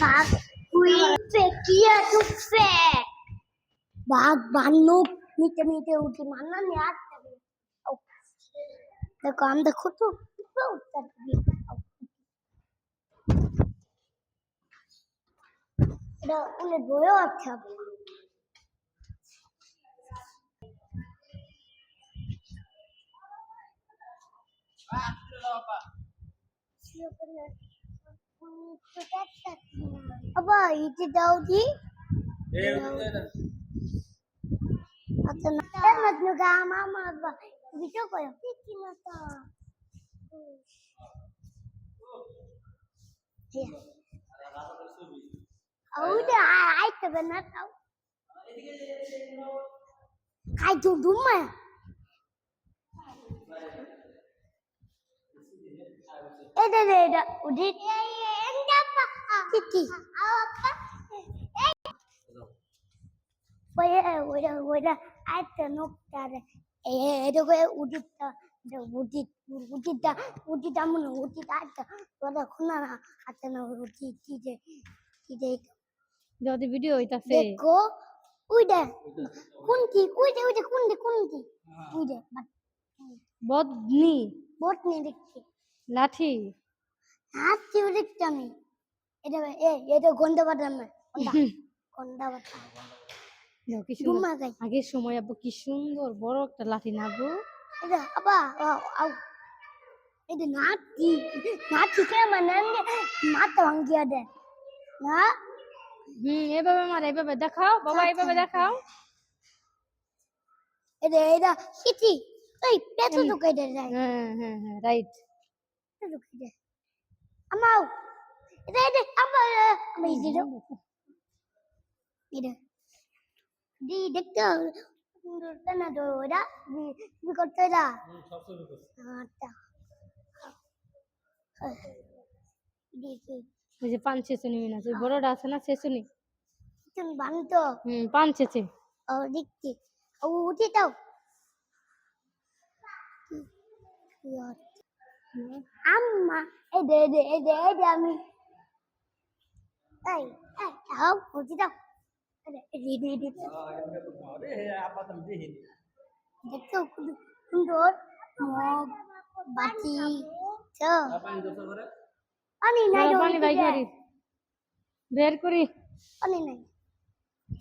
Bác quy về kia chúc xe. Bác bán nộp. Mite uti mana niat. देखो हम देखो तो उत्तर এটা উনি বইও আছে apa itu daw di atau nak juga mama apa video ko yung kinata udah itu benar tau kayak duduk mah ada udah apa Titi apa udah ada nuktar itu kayak udah mana udah ada udah kuna ada na udah tidak যদি video হইতাছে দেখো udah kunti udah kunti udah বদনি bot nih দেখছি লাঠি হাতি দেখছি আমি এটা গন্ডা বাটাম না গন্ডা বাটা কি ঘুমা সুন্দর গাই আগের সময় আব্বু কি সুন্দর বড় একটা লাঠি না আব্বু এটা আবা এটা নাতি কে মানে মাথা ভাঙিয়া দে না এভাবে মারে এভাবে দেখাও বাবা এভাবে দেখাও এটা সিটি এই পেটো ঢুকাই দে হ্যাঁ রাইট ঢুকাই দে আমাও এটা আমার আমি দিলো এটা di dekor tanah doda di kota dah ada ওই যে পান ছেঁচুনি মিনা ওই বড়টা আছে না ছেঁচুনি itu bantu পান ছেঁচে oh dikit udah tahu amma ada ami tahu udah tahu ini দেখো সুন্দর মগ বাটি তো পানি নাই পানি বাই করি বের করি পানি নাই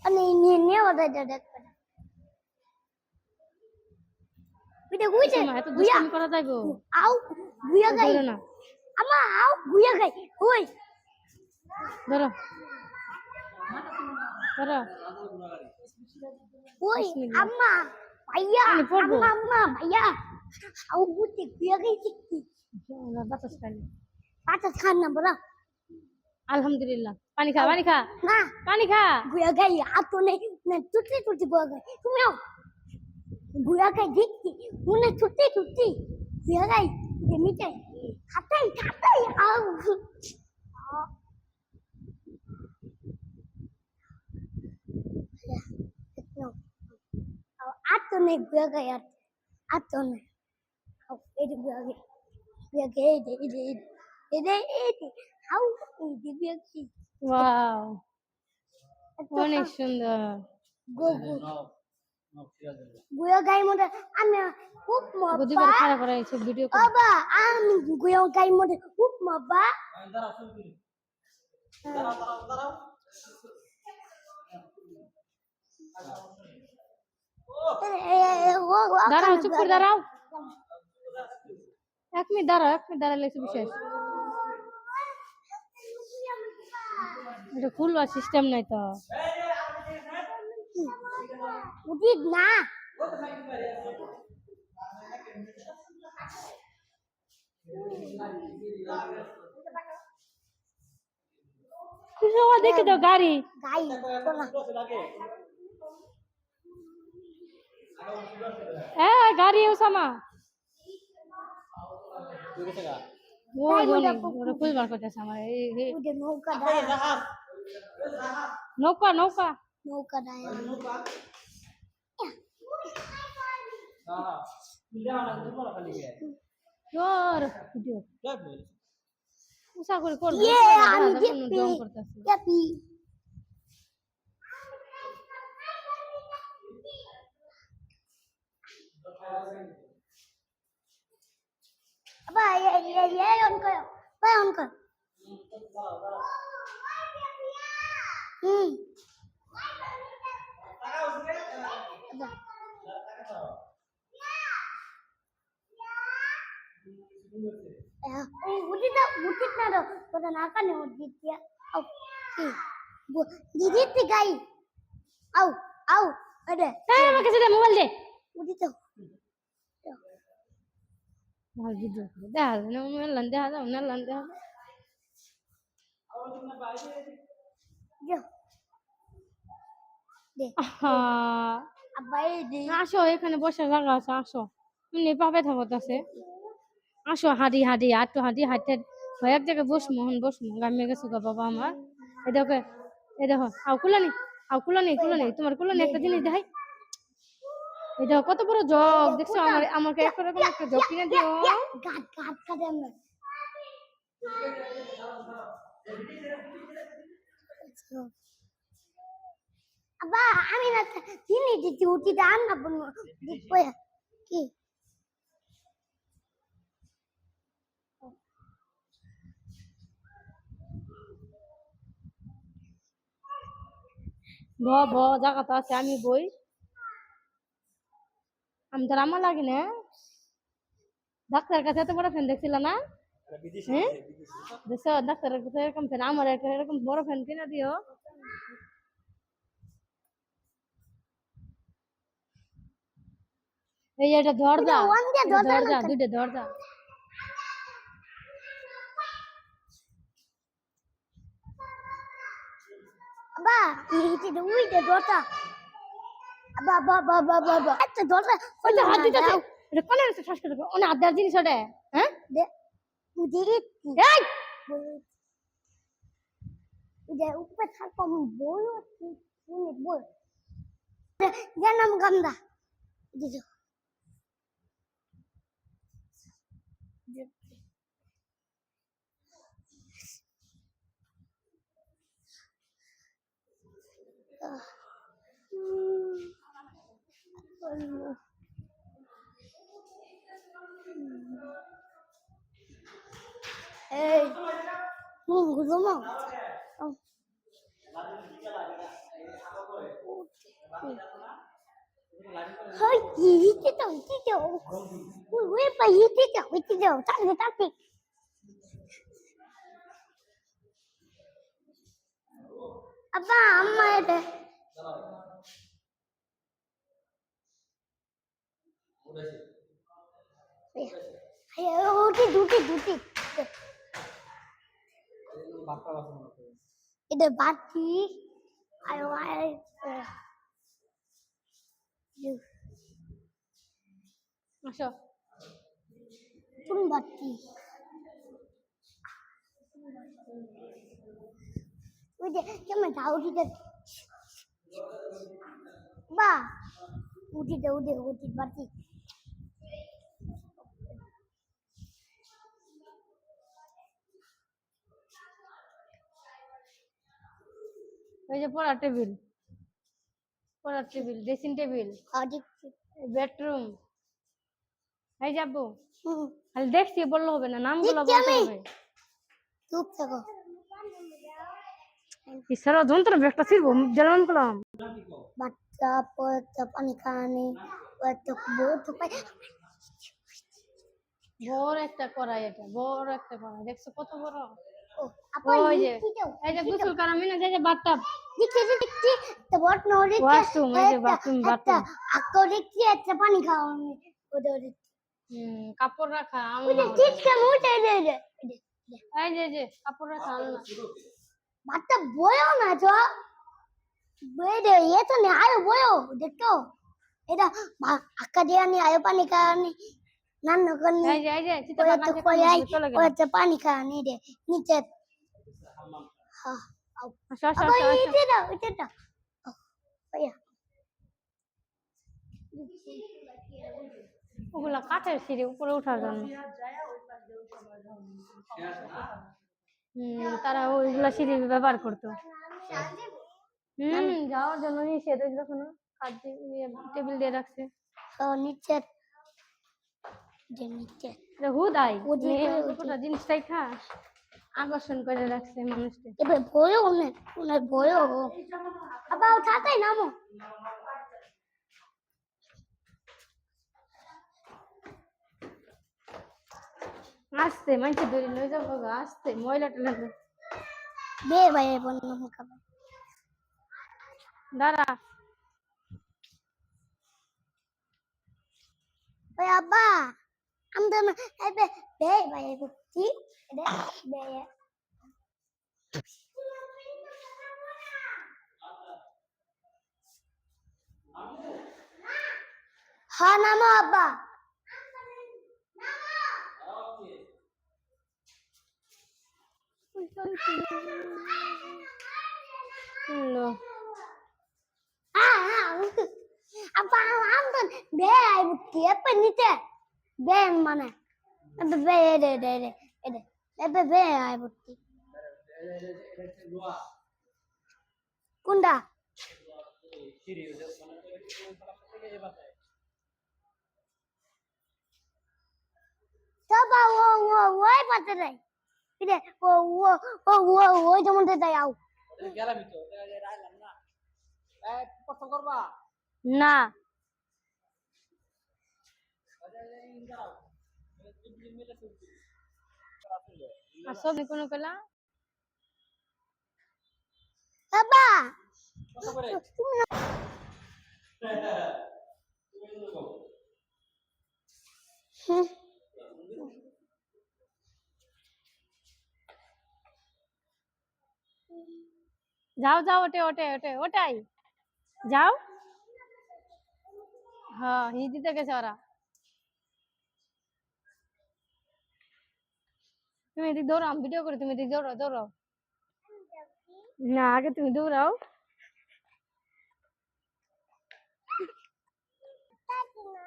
পানি নিয়ে ওটা দেখ বুঝে এত দুষ্টামি করা যাইবো আও গুয়া গাই না আমা আও গুয়া গাই ওই ধরো ধরো ওই আম্মা ভাইয়া আম্মা ভাইয়া আও বুঝে গুয়া গাই কি বাতাস খাই বাতাস খান না বড় আলহামদুলিল্লাহ পানি খা না পানি খা গুয়া গাই আতো নেই না টুটি গুয়া গাই তুমি নাও গুয়া গাই দেখছি মনে টুটি গুয়া গাই মিটে খাতাই আও ato ne gua gaya ato ne how ede gua gaya ede how ede gua ki wow অনেক সুন্দর gua gaya mode আমি খুব বুদ্ধি মবা করে খারাপ করা হয়েছে ভিডিও করে বাবা আমি gua gaya mode খুব মবা দাঁড়াও চুপ করে দাঁড়াও 1 মিনিট দাঁড়ালে বিশেষ এটা খুলবার সিস্টেম নাই তো উদিত না খুশবা দেখে দাও গাড়ি গাড়ি ওসামা ওরা খুলবার করতেছে আমার নৌকা জোর ভিডিও উষা করে করবে করতেছি ইয়াপি আবা অন করো ভাই অন কর হুম আবা উঠিত না তোরা না কানে উঠিত আও কি দিদি গাই আও আও আরে এই আমার কাছে দে মোবাইল দে উঠিত ভাল ভিডিও দেখা যায় না মেলান দেখা যায় মেলান দেখা যায় যা দে আহা আবাই দে আসো এখানে বসে লাগা আছে আসো এমনি পাবে থাকতেছে আসো হাঁটি হাঁটি আটটু হাঁটি হাঁটতে এক জায়গায় বসমো গামিয়ে গেছো গা বাবা আমার এই দেখো আও কুলানি তোমার কুলানি একটা জিনিস দেখাই এই দেখো কত বড় জগ দেখছো আমাকে এরকম একটা জগ কিনে দিও গাট গাট কাটে আমরা আবা আমি না চিনি দিতে উঠি দাম না বলবো দিতে কি জায়গা আছে আমি বই আমি তো আমার লাগে না ডাক্তারের কাছে এত বড় ফ্যান দেখছিল না হ্যাঁ দেখছো ডাক্তারের কাছে এরকম ফ্যান আমার এরকম বড় ফ্যান কিনে দিও এই যে এটা দরজা দুইটা দরজা আবা ইতি দুইটা দরজা আবা বাবা বাবা বাবা একটা দরজা ওই তো হাত দিতেছে এটা কোনে আছে শ্বাস করে ওনা আদার জিনিস ওটা হ্যাঁ দে উদিরে এই যে উপরে থাকো বই শুনে বই জানাম গন্ধা দিছো এই গুলো মা hơi gì cái tàu cái chỗ quê bà gì cái chỗ tao người ta thì அப்பா அம்மா இது দুটি দুটি দুটি এটা বাটি আর আসো কোন বাটি ওই যে কেমন উঠিতে বা উঠিতে উঠি বাটি ওই যে পড়ার টেবিল ড্রেসিং টেবিল বেডরুম এই যাবো খালি দেখছি বললে হবে না নামগুলো বলতে হবে চুপ থাকো ইসারা যন্ত্র একটা ছিল জানান করলাম বাচ্চা পড়তে পানি খানি পড়তে বহুত বড় একটা কড়াই এটা বড় একটা কড়াই দেখছো কত বড় ও আপা ওই যে এই যে গোসল করা মিনা যে বাথটব দেখছি তো বট নড়ে ওয়াশরুম এই যে বাথরুম আকো দেখছি একটা পানি খাওয়ানি ওদের কাপড় রাখা ওই যে চিটকে মুটে দে এই যে কাপড় রাখা আলনা বাচ্চা বয়ও না তো বেদে এ তো নে আয়ো বয়ো দেখো এটা আক্কা দিয়া নি আয়ো পানি খাওয়ানি নান্ন করনি এই যে চিতা বানাতে চলে গেল ওতে পানি খাওয়ানি দে নিচে হ্যাঁ আসো এটা দাও ভাইয়া ওগুলা কাঠের সিঁড়ি উপরে ওঠার জন্য তারা ওইগুলা সিঁড়ি ব্যবহার করতো। যাওয়ার জন্য নিষেধ, যখন টেবিল দিয়ে রাখছে। তো নিচে যে নিচে হুদাই ওদিকে গোটা জিনিসটাই খা আকর্ষণ করে রাখছে মানুষকে। এবার ভয়ও ওনার ভয়ও আবার তাড়াতাড়ি নামো। আসতে মানুষের ধরে লয়ে যাবো গো, আসতে ময়লাটা লাগবে। বে ভাই বন্ধ খাবার দাঁড়া ওই আব্বা আমরা এবে বে ভাই বুঝছি এটা বে হ্যাঁ নামো আব্বা। Apa Anton be ai butti apa nite be mana be de be ai butti kunda coba wo ai pate dai ide wo যেমন দেয় আও গেলাম তো রাখলাম না কষ্ট করবা না আসব কোনো কলা বাবা কত করে যাও যাও ওটাই যাও। হ্যাঁ হিন্দিতে গেছে ওরা। তুমি এদিক দৌড়াও, আমি ভিডিও করি, তুমি এদিক দৌড়াও। না আগে তুমি দৌড়াও।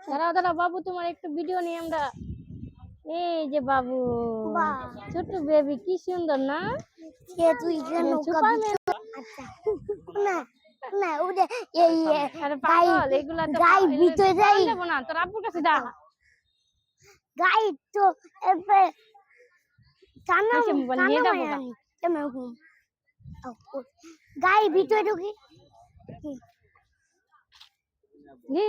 দাঁড়াও বাবু, তোমার একটু ভিডিও নিয়ে আমরা। এই যে বাবু, ছোট বেবি কি সুন্দর না? কে তুই কেন সুপারম্যান। না না ওটা এই আরে পাগল, এগুলা তো গাই ভিতরে যাই যাব না, তোর আব্বুর কাছে যা। গাই তো এবে কানা এসে মোবাইল নিয়ে যাবো গা। কেমন গাই ভিতরে ঢুকি নি